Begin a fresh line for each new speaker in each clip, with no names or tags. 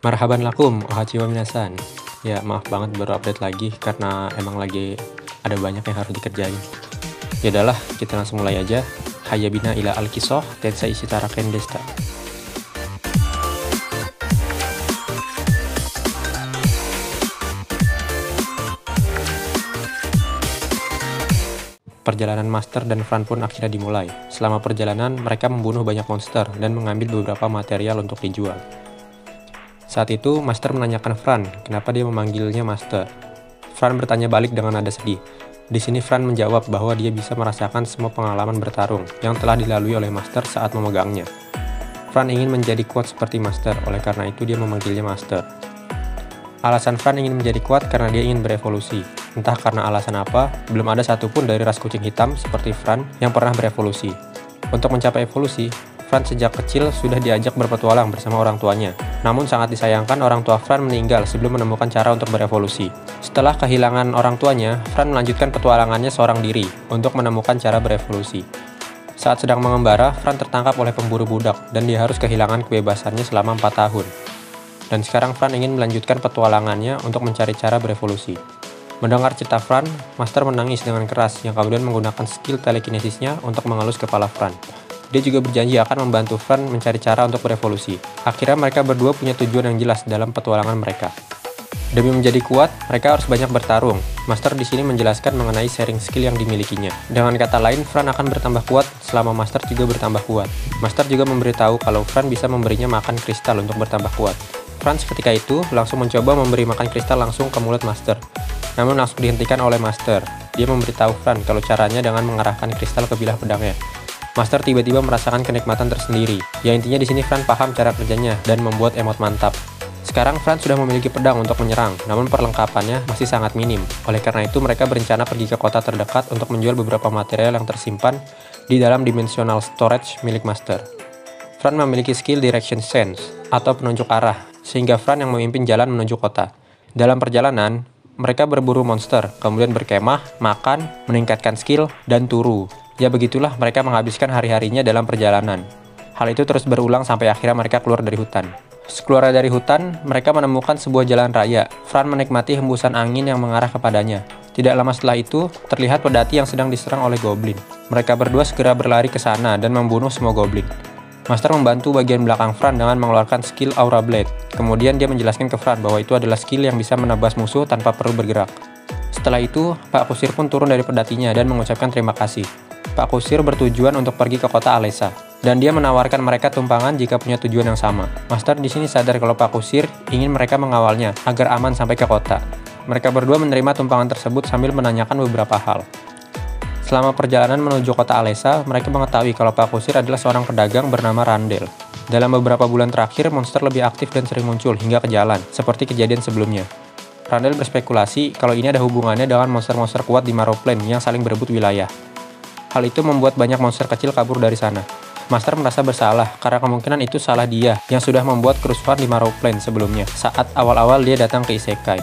Marhaban lakum, ohachiwa minasan. Ya, maaf banget baru update lagi karena emang lagi ada banyak yang harus dikerjain. Ya udahlah, kita langsung mulai aja. Hayabina ila al-kisoh, tensai shitaraken desta. Perjalanan Master dan Fran pun akhirnya dimulai. Selama perjalanan, mereka membunuh banyak monster dan mengambil beberapa material untuk dijual. Saat itu, Master menanyakan Fran, kenapa dia memanggilnya Master. Fran bertanya balik dengan nada sedih. Di sini Fran menjawab bahwa dia bisa merasakan semua pengalaman bertarung yang telah dilalui oleh Master saat memegangnya. Fran ingin menjadi kuat seperti Master, oleh karena itu dia memanggilnya Master. Alasan Fran ingin menjadi kuat karena dia ingin berevolusi. Entah karena alasan apa, belum ada satupun dari ras kucing hitam seperti Fran yang pernah berevolusi. Untuk mencapai evolusi, Fran sejak kecil sudah diajak berpetualang bersama orang tuanya. Namun sangat disayangkan orang tua Fran meninggal sebelum menemukan cara untuk berevolusi. Setelah kehilangan orang tuanya, Fran melanjutkan petualangannya seorang diri untuk menemukan cara berevolusi. Saat sedang mengembara, Fran tertangkap oleh pemburu budak dan dia harus kehilangan kebebasannya selama 4 tahun. Dan sekarang Fran ingin melanjutkan petualangannya untuk mencari cara berevolusi. Mendengar cerita Fran, Master menangis dengan keras yang kemudian menggunakan skill telekinesisnya untuk mengelus kepala Fran. Dia juga berjanji akan membantu Fran mencari cara untuk berevolusi. Akhirnya mereka berdua punya tujuan yang jelas dalam petualangan mereka. Demi menjadi kuat, mereka harus banyak bertarung. Master di sini menjelaskan mengenai sharing skill yang dimilikinya. Dengan kata lain, Fran akan bertambah kuat selama Master juga bertambah kuat. Master juga memberitahu kalau Fran bisa memberinya makan kristal untuk bertambah kuat. Fran ketika itu langsung mencoba memberi makan kristal langsung ke mulut Master. Namun langsung dihentikan oleh Master. Dia memberitahu Fran kalau caranya dengan mengarahkan kristal ke bilah pedangnya. Master tiba-tiba merasakan kenikmatan tersendiri. Ya intinya di sini Fran paham cara kerjanya dan membuat emot mantap. Sekarang Fran sudah memiliki pedang untuk menyerang, namun perlengkapannya masih sangat minim. Oleh karena itu mereka berencana pergi ke kota terdekat untuk menjual beberapa material yang tersimpan di dalam dimensional storage milik Master. Fran memiliki skill Direction Sense atau penunjuk arah, sehingga Fran yang memimpin jalan menuju kota. Dalam perjalanan, mereka berburu monster, kemudian berkemah, makan, meningkatkan skill, dan turu. Ya begitulah mereka menghabiskan hari-harinya dalam perjalanan. Hal itu terus berulang sampai akhirnya mereka keluar dari hutan. Sekeluar dari hutan, mereka menemukan sebuah jalan raya. Fran menikmati hembusan angin yang mengarah kepadanya. Tidak lama setelah itu, terlihat pedati yang sedang diserang oleh goblin. Mereka berdua segera berlari ke sana dan membunuh semua goblin. Master membantu bagian belakang Fran dengan mengeluarkan skill Aura Blade. Kemudian dia menjelaskan ke Fran bahwa itu adalah skill yang bisa menebas musuh tanpa perlu bergerak. Setelah itu, Pak Kusir pun turun dari pedatinya dan mengucapkan terima kasih. Pak Kusir bertujuan untuk pergi ke kota Alessa, dan dia menawarkan mereka tumpangan jika punya tujuan yang sama. Master di sini sadar kalau Pak Kusir ingin mereka mengawalnya agar aman sampai ke kota. Mereka berdua menerima tumpangan tersebut sambil menanyakan beberapa hal. Selama perjalanan menuju kota Alessa, mereka mengetahui kalau Pak Kusir adalah seorang pedagang bernama Randel. Dalam beberapa bulan terakhir, monster lebih aktif dan sering muncul hingga ke jalan, seperti kejadian sebelumnya. Randel berspekulasi kalau ini ada hubungannya dengan monster-monster kuat di Marrowplane yang saling berebut wilayah. Hal itu membuat banyak monster kecil kabur dari sana. Master merasa bersalah karena kemungkinan itu salah dia yang sudah membuat kerusuhan di Marrowplane sebelumnya saat awal-awal dia datang ke Isekai.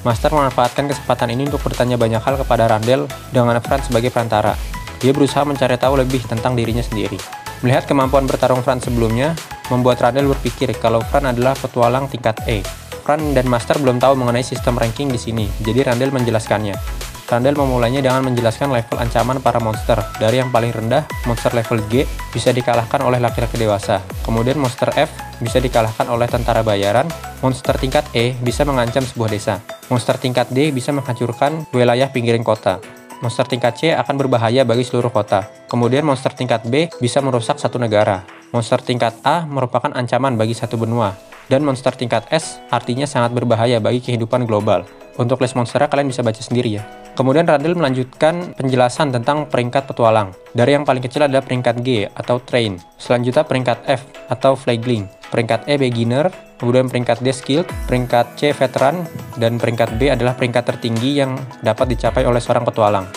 Master memanfaatkan kesempatan ini untuk bertanya banyak hal kepada Randel dengan Fran sebagai perantara. Dia berusaha mencari tahu lebih tentang dirinya sendiri. Melihat kemampuan bertarung Fran sebelumnya, membuat Randel berpikir kalau Fran adalah petualang tingkat E. Fran dan Master belum tahu mengenai sistem ranking di sini, jadi Randel menjelaskannya. Randel memulainya dengan menjelaskan level ancaman para monster. Dari yang paling rendah, monster level G bisa dikalahkan oleh laki-laki dewasa. Kemudian monster F bisa dikalahkan oleh tentara bayaran. Monster tingkat E bisa mengancam sebuah desa. Monster tingkat D bisa menghancurkan wilayah pinggiran kota. Monster tingkat C akan berbahaya bagi seluruh kota. Kemudian monster tingkat B bisa merusak satu negara. Monster tingkat A merupakan ancaman bagi satu benua. Dan monster tingkat S artinya sangat berbahaya bagi kehidupan global. Untuk list monsternya kalian bisa baca sendiri ya. Kemudian Randel melanjutkan penjelasan tentang peringkat petualang. Dari yang paling kecil adalah peringkat G atau Train. Selanjutnya peringkat F atau Fledgling. Peringkat E Beginner, kemudian peringkat D Skilled, peringkat C Veteran, dan peringkat B adalah peringkat tertinggi yang dapat dicapai oleh seorang petualang.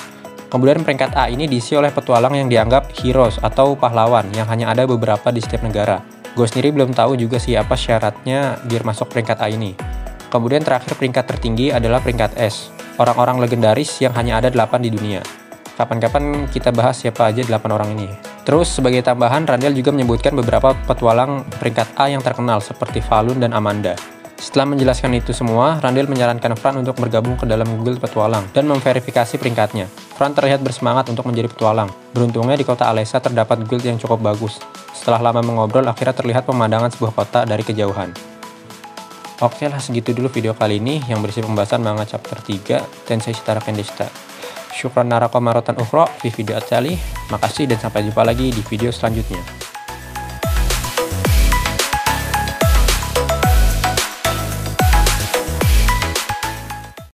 Kemudian peringkat A ini diisi oleh petualang yang dianggap heroes atau pahlawan yang hanya ada beberapa di setiap negara. Gue sendiri belum tahu juga siapa syaratnya biar masuk peringkat A ini. Kemudian terakhir peringkat tertinggi adalah peringkat S, orang-orang legendaris yang hanya ada 8 di dunia. Kapan-kapan kita bahas siapa aja 8 orang ini. Terus sebagai tambahan, Randall juga menyebutkan beberapa petualang peringkat A yang terkenal seperti Falun dan Amanda. Setelah menjelaskan itu semua, Randall menyarankan Fran untuk bergabung ke dalam guild petualang dan memverifikasi peringkatnya. Fran terlihat bersemangat untuk menjadi petualang. Beruntungnya di kota Alessa terdapat guild yang cukup bagus. Setelah lama mengobrol, akhirnya terlihat pemandangan sebuah kota dari kejauhan. Oke lah, segitu dulu video kali ini yang berisi pembahasan manga chapter 3 Tensei Shitara Kendeshita. Syukran narako marotan ukhra fi video atali. Makasih dan sampai jumpa lagi di video selanjutnya.